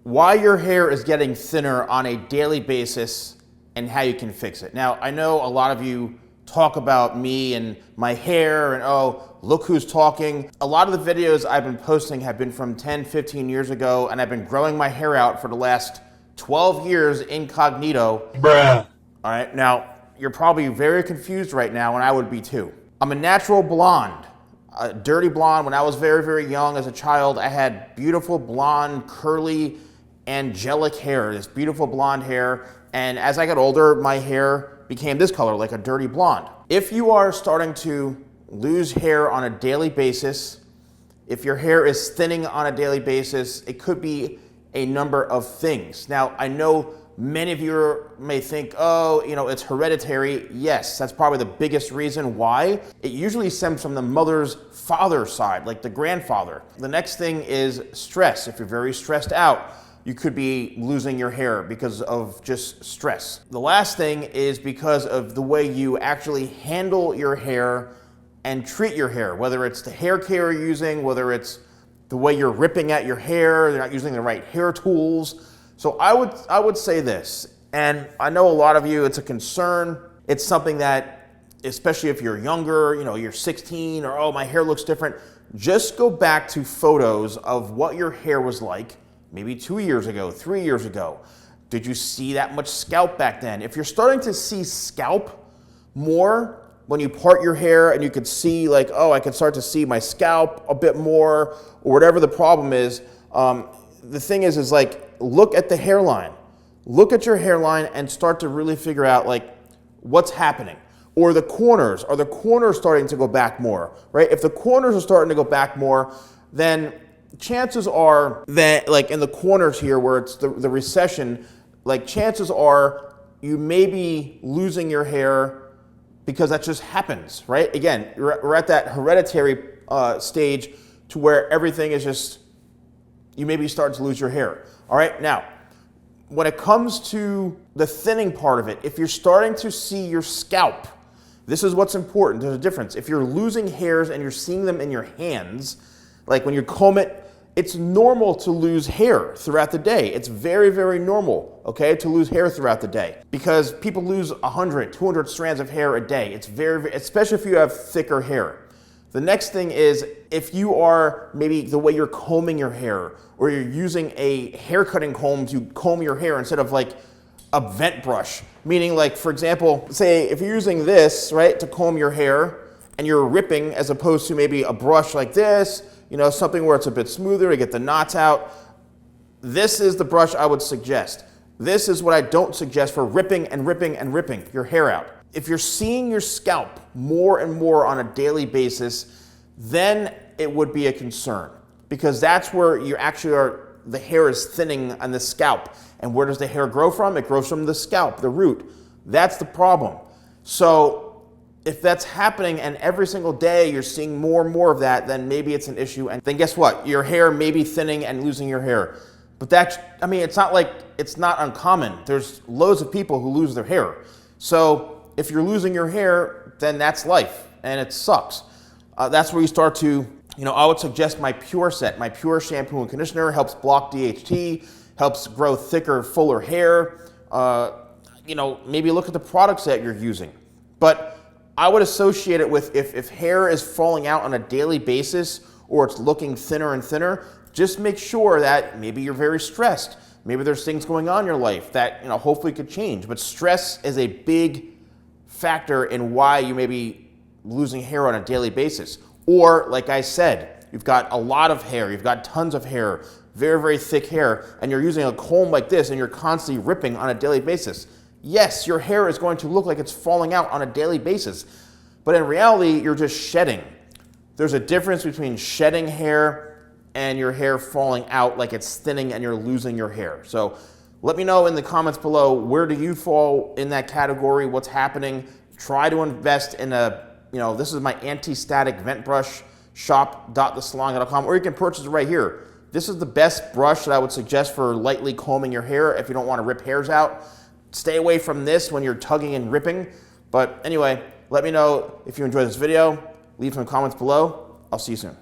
why your hair is getting thinner on a daily basis and how you can fix it. Now, I know a lot of you talk about me and my hair and, oh, look who's talking. A lot of the videos I've been posting have been from 10, 15 years ago, and I've been growing my hair out for the last 12 years incognito. Bruh. All right, now, you're probably very confused right now, and I would be too. I'm a natural blonde, a dirty blonde. When I was very, very young as a child, I had beautiful blonde, curly, angelic hair, this beautiful blonde hair. And as I got older, my hair became this color, like a dirty blonde. If you are starting to lose hair on a daily basis, if your hair is thinning on a daily basis, it could be a number of things. Now, I know many of you may think, oh, it's hereditary. Yes, that's probably the biggest reason why. It usually stems from the mother's father's side, like the grandfather. The next thing is stress. If you're very stressed out, you could be losing your hair because of just stress. The last thing is because of the way you actually handle your hair and treat your hair, whether it's the hair care you're using, whether it's the way you're ripping at your hair, you're not using the right hair tools. So I would say this, and I know a lot of you, it's a concern. It's something that, especially if you're younger, you're 16, or oh, my hair looks different. Just go back to photos of what your hair was like maybe 2 years ago, 3 years ago. Did you see that much scalp back then? If you're starting to see scalp more when you part your hair and you could see like, oh, I can start to see my scalp a bit more, or whatever the problem is, the thing is like, look at the hairline. Look at your hairline and start to really figure out like what's happening. Or the corners. Are the corners starting to go back more, right? If the corners are starting to go back more, then chances are that like in the corners here where it's the recession, like chances are you may be losing your hair because that just happens, right? Again, we're at that hereditary stage to where everything is just, you may be starting to lose your hair. All right, now, when it comes to the thinning part of it, if you're starting to see your scalp, this is what's important. There's a difference. If you're losing hairs and you're seeing them in your hands, like when you comb it, it's normal to lose hair throughout the day. It's very, very normal, okay, to lose hair throughout the day because people lose 100, 200 strands of hair a day. It's very, especially if you have thicker hair. The next thing is if you are maybe the way you're combing your hair or you're using a hair cutting comb to comb your hair instead of like a vent brush, meaning like, for example, say if you're using this, right, to comb your hair and you're ripping as opposed to maybe a brush like this, something where it's a bit smoother to get the knots out. This is the brush I would suggest. This is what I don't suggest for ripping and ripping and ripping your hair out. If you're seeing your scalp more and more on a daily basis, then it would be a concern because that's where you actually are, the hair is thinning on the scalp. And where does the hair grow from? It grows from the scalp, the root. That's the problem. So if that's happening and every single day you're seeing more and more of that, then maybe it's an issue. And then guess what? Your hair may be thinning and losing your hair. But it's not like, it's not uncommon. There's loads of people who lose their hair. So if you're losing your hair, then that's life and it sucks. That's where you start to, I would suggest my Pure set. My Pure shampoo and conditioner helps block DHT, helps grow thicker, fuller hair. Maybe look at the products that you're using. But I would associate it with if hair is falling out on a daily basis or it's looking thinner and thinner, just make sure that maybe you're very stressed. Maybe there's things going on in your life that hopefully could change. But stress is a big factor in why you may be losing hair on a daily basis. Or like I said, you've got a lot of hair, you've got tons of hair, very, very thick hair, and you're using a comb like this and you're constantly ripping on a daily basis. Yes, your hair is going to look like it's falling out on a daily basis, but in reality, you're just shedding. There's a difference between shedding hair and your hair falling out like it's thinning and you're losing your hair. So let me know in the comments below, where do you fall in that category? What's happening? Try to invest in this is my anti-static vent brush, shop.thesalonguy.com, or you can purchase it right here. This is the best brush that I would suggest for lightly combing your hair if you don't want to rip hairs out. Stay away from this when you're tugging and ripping. But anyway, let me know if you enjoyed this video. Leave some comments below. I'll see you soon.